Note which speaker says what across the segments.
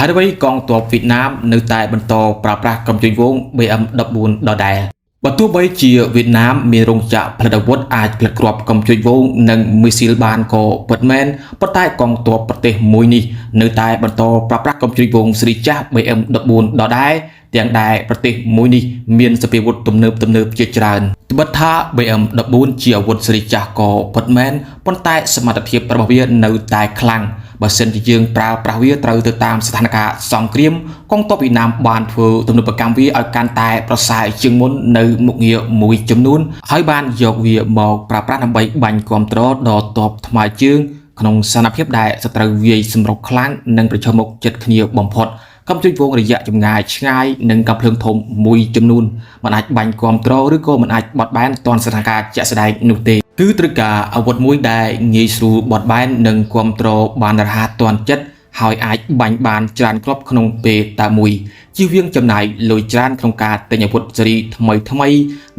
Speaker 1: ហើយអ្វីកងទ័ពវៀតណាមនៅតែបន្តប្រើប្រាស់កំជុញវង BM14 ដដែលបើទោះបីជាវៀតណាមមានរោងចក្រផលិតអាវុធអាចផលិតគ្រាប់កំជុញវងនិងមីស៊ីលបានក៏ពិតមែនប៉ុន្តែកងទ័ពប្រទេសមួយនេះនៅតែបន្តប្រើប្រាស់កំជុញវងស៊េរីចាស់ BM14 ដដែលទាំងដែលប្រទេសមួយនេះមានសភាវុធទំនើបជាច្រើនត្បិតថា BM14 ជាអាវុធស៊េរីចាស់ក៏ពិតមែនប៉ុន្តែសមត្ថភាពរបស់វានៅតែខ្លាំងបើសិនជាយើងប្រើប្រាស់វាត្រូវទៅតាមស្ថានភាពសង្គ្រាមកងទ័ពវៀតណាមបានធ្វើទំនើបកម្មវាឲ្យកាន់តែប្រសើរជាងមុននៅមុខងារមួយចំនួនហើយបានយកវាមកប្រើប្រាស់ដើម្បីបាញ់គាំទ្រដល់ទ័ពថ្មើរជើងក្នុងស្ថានភាពដែលសត្រូវវាយសម្រុកខ្លាំងនិងប្រឈមមុខចិត្តគ្នាបំផុតកំជុញវងរយៈចម្ងាយឆ្ងាយនិងកាំភ្លើងធំមួយចំនួនมันអាចបាញ់គាំទ្រឬក៏มันអាចបត់បែនទាន់ស្ថានភាពជាក់ស្ដែងនោះទេគឺត្រូវការអាវុធមួយដែលងាយស្រួលបត់បែននិងគាំទ្របានរហ័សទាន់ចិត្តហើយអាចបាញ់បានច្រើនគ្រាប់ក្នុងពេលតែមួយជៀសវាងចំណាយលុយច្រើនក្នុងការទិញអាវុធស៊េរីថ្មី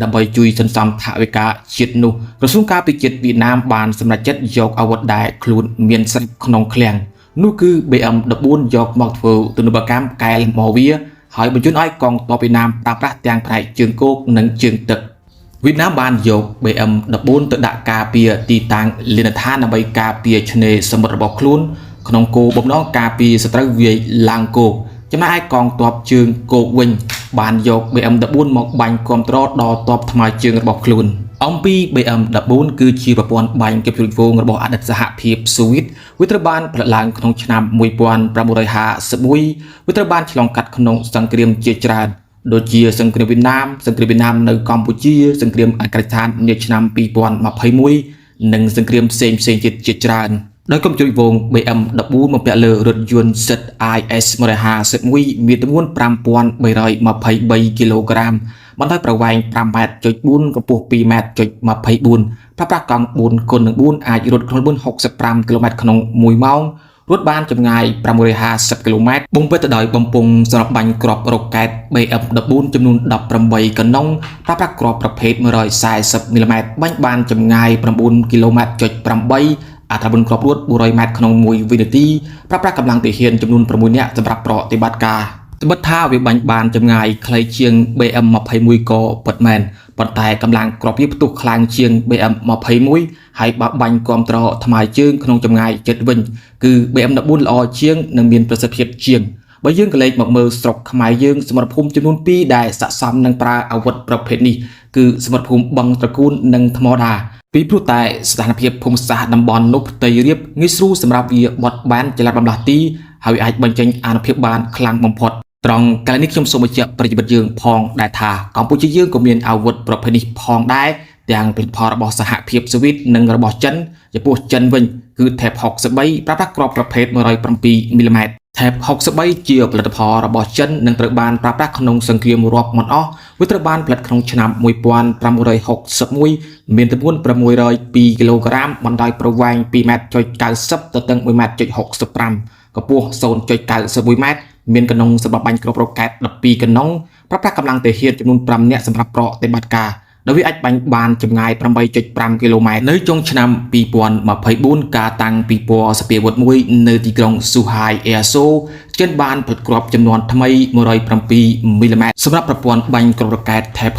Speaker 1: ដើម្បីជួយសន្សំថវិកាជាតិនោះក្រសួងការពារជាតិវៀតណាមបានសម្រេចចិត្តយកអាវុធដែលខ្លួនមានស្រាប់ក្នុងឃ្លាំងនោះគឺ BM14 យកមកធ្វើទំនើបកម្មកែលម្អវាហើយបញ្ជូនឲ្យកងទ័ពវៀតណាមប្រើប្រាស់ទាំងផ្នែកជើងគោកនិងជើងទឹកវៀតណាមបានយក BM14 ទៅដាក់ការពារទីតាំងលីនដ្ឋានដើម្បីការពារឆ្នេរសមុទ្ររបស់ខ្លួនក្នុងគោលបំណងការពារសត្រូវវាយឡើងគោកចំណែកឯកងទ័ពជើងគោកវិញបានយក BM14 មកបាញ់គាំទ្រដល់ទ័ពថ្មើរជើងរបស់ខ្លួនអំពី BM14 គឺជាប្រព័ន្ធបាញ់កំជុញវងរបស់អតីតសហភាពសូវៀតវាត្រូវបានផលិតឡើងក្នុងឆ្នាំ1951វាត្រូវបានឆ្លងកាត់ក្នុងសង្គ្រាមជាច្រើនដូចជាសង្គ្រាមវៀតណាមនៅកម្ពុជាសង្គ្រាមអាហ្វហ្គានីស្ថាននាឆ្នាំ2021និងសង្គ្រាមផ្សេងទៀតជាច្រើនដោយកំជុញវង BM14 មកពាក់លើរថយន្តសិត IS-151 មានទម្ងន់ 5323 គីឡូក្រាមបណ្ដោយប្រវែង 5.4 ម៉ែត្រកម្ពស់ 2.24 ម៉ែត្រប្រើប្រាស់កង់ 4x4 អាចរត់ក្នុងល្បឿន 65 គីឡូម៉ែត្រក្នុង1ម៉ោងរត់បានចម្ងាយ 550 គីឡូម៉ែត្របំពេញទៅដោយបំពង់សម្រាប់បាញ់គ្រាប់រ៉ុកកែត BM14 ចំនួន 18 កណ្ដុងប្រើប្រាស់គ្រាប់ប្រភេទ 140 មីលីម៉ែត្របាញ់បានចម្ងាយ 9 គីឡូម៉ែត្រចុច 8 អត្រាបុលគ្រាប់រត់ 400 ម៉ែត្រក្នុង1វិនាទីប្រើប្រាស់កម្លាំងទាហានចំនួន 6 នាក់សម្រាប់ប្រតិបត្តិការត្បិតថាវាបាញ់បានចម្ងាយខ្លីជាង BM21 ក៏ពិតមែនប៉ុន្តែកម្លាំងគ្រាប់វាផ្ទុះខ្លាំងជាង BM21 ហើយបើបាញ់គាំទ្រថ្មើរជើងក្នុងចម្ងាយជិតវិញគឺ BM14 ល្អជាងនិងមានប្រសិទ្ធភាពជាងបើយើងក៏លេចមកមើលស្រុកខ្មែរយើងសមរភូមិចំនួន 2 ដែលស័ក្តិសមនឹងប្រើអាវុធប្រភេទនេះគឺសមរភូមិបឹងត្រកួននិងថ្មដាពីព្រោះតែស្ថានភាពភូមិសាស្ត្រតំបន់នោះផ្ទៃរាបងាយស្រួលសម្រាប់វាបត់បែនចល័តបំលាស់ទីហើយអាចបញ្ចេញអានុភាពបានខ្លាំងបំផុតត្រង់កលនេះខ្ញុំសូមបញ្ជាក់ប្រិយមិត្តយើងផងដែរថាកម្ពុជាយើងក៏មានអាវុធប្រភេទនេះផងដែរទាំងផលិតផលរបស់សហភាពសូវៀតនិងរបស់ចិនចំពោះចិនវិញគឺថេប63ប្រើប្រាស់គ្រាប់ប្រភេទ 107 មីលីម៉ែត្រថេប63ជាផលិតផលរបស់ចិននិងត្រូវបានប្រើប្រាស់ក្នុងសង្គ្រាមរាប់មិនអស់វាត្រូវបានផលិតក្នុងឆ្នាំ1561មានទម្ងន់602 គីឡូក្រាមបណ្ដោយប្រវែង 2.90 ម៉ែត្រទៅតឹង 1.65 ម៉ែត្រកម្ពស់ 0.91 ម៉ែត្រមានកណ្ដុងសម្រាប់បាញ់គ្រាប់រ៉ុកកែត 12 កណ្ដុងប្រើប្រាស់កម្លាំងទាហានចំនួន 5 នាក់សម្រាប់ប្រតិបត្តិការដោយវាអាចបាញ់បានចម្ងាយ 8.5 គីឡូម៉ែត្រនៅចុងឆ្នាំ2024ការតាំងពីពណ៌សពាវុធមួយនៅទីក្រុងស៊ូហាយអេសូចិនបានផលិតគ្រាប់ចំនួនថ្មី107 មីលីម៉ែត្រសម្រាប់ប្រព័ន្ធបាញ់គ្រាប់រ៉ុកកែតថេប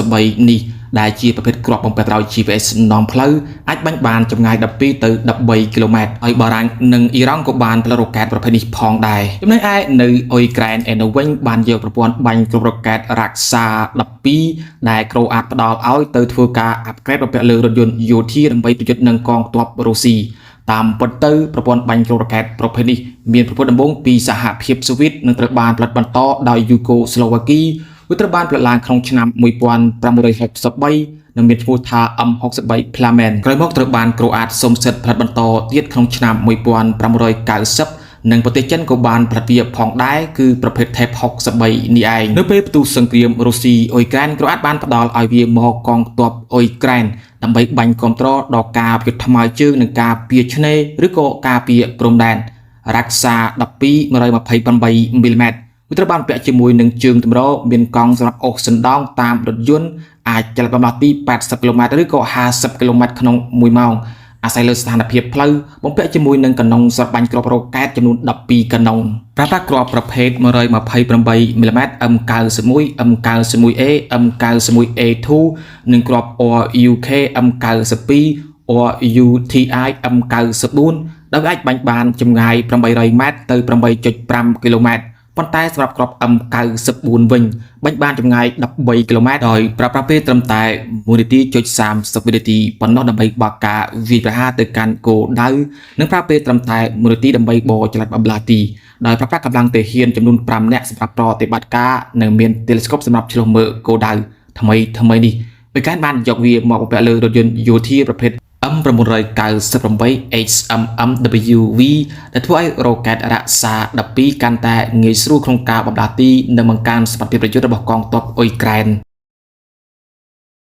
Speaker 1: 63នេះដែលជាប្រភេទគ្រាប់បំពាក់ដោយ GPS នាំផ្លូវអាចបាញ់បានចម្ងាយ 12 ទៅ 13 គីឡូម៉ែត្រហើយបារាំងនិងអ៊ីរ៉ង់ក៏បានផលិតរ៉ុកកែតប្រភេទនេះផងដែរចំណែកឯនៅអ៊ុយក្រែនឯនោះវិញបានយកប្រព័ន្ធបាញ់គ្រាប់រ៉ុកកែតរ៉ាក់សា12ដែលក្រូអាតផ្ដល់ឲ្យទៅធ្វើការអាប់ក្រេតបំពាក់លើរថយន្តយោធាដើម្បីប្រយុទ្ធនឹងកងទ័ពរុស្ស៊ីតាមពិតទៅប្រព័ន្ធបាញ់គ្រាប់រ៉ុកកែតប្រភេទនេះមានប្រភពដំបូងពីសហភាពសូវៀតនិងត្រូវបានផលិតបន្តដោយយូកូស្លូវ៉ាគីវាត្រូវបានផលិតឡើងក្នុងឆ្នាំ1563និងមានឈ្មោះថា M63 Flamen ក្រោយមកត្រូវបានក្រូអាតសុំសិទ្ធិផលិតបន្តទៀតក្នុងឆ្នាំ1590និងប្រទេសចិនក៏បានផលិតវាផងដែរគឺប្រភេទថេប63នេះឯងនៅពេលផ្ទុះសង្គ្រាមរុស្ស៊ីអ៊ុយក្រែនក្រូអាតបានផ្ដល់ឲ្យវាមកកងទ័ពអ៊ុយក្រែនដើម្បីបាញ់គាំទ្រដល់ការប្រយុទ្ធថ្មើរជើងនិងការពារឆ្នេរឬក៏ការពារព្រំដែនរ៉ាក់សា12 128 មីលីម៉ែត្រវាត្រូវបានពាក់ជាមួយនឹងជើងទម្រមានកង់សម្រាប់អូសសណ្ដោងតាមរថយន្តអាចចល័តបំលាស់ទី 80 គីឡូម៉ែត្រឬក៏ 50 គីឡូម៉ែត្រក្នុង1ម៉ោង អាស្រ័យលើស្ថានភាពផ្លូវបំពាក់ជាមួយនឹងកណ្ដុងស្របាញ់គ្រាប់រ៉ូកែតចំនួន12កណ្ដុងប្រើប្រាស់គ្រាប់ប្រភេទ 128mm M91 M91A M91A2 និងគ្រាប់ RUK M92 RUTI M94 ដែលអាចបាញ់បានចម្ងាយ 800m ទៅ 8.5 km ប៉ុន្តែសម្រាប់គ្រាប់ M94 វិញបាញ់បានចម្ងាយ 13 km ដោយប្រើប្រាស់ពេលត្រឹមតែ1នាទីចុច30វិនាទីប៉ុណ្ណោះដើម្បីបើកការវាយប្រហារទៅកាន់គោលដៅនិងប្រើពេលត្រឹមតែ1នាទីដើម្បីបរចល័តបម្លាទីដោយប្រើប្រាស់កម្លាំងទាហានចំនួន5នាក់សម្រាប់ប្រតិបត្តិការនិងមាន telescope សម្រាប់ឆ្លុះមើលគោលដៅថ្មីនេះពេលកានបានយកវាមកបំពាក់លើរថយន្តយោធាប្រភេទM998 HMMWV ដែលធ្វើឲ្យរ៉ូកែតរក្សា12កាន់តែងាយស្រួលក្នុងការបម្លាទីនិងបង្កើនសមត្ថភាពប្រយុទ្ធរបស់កងទ័ពអ៊ុយក្រែន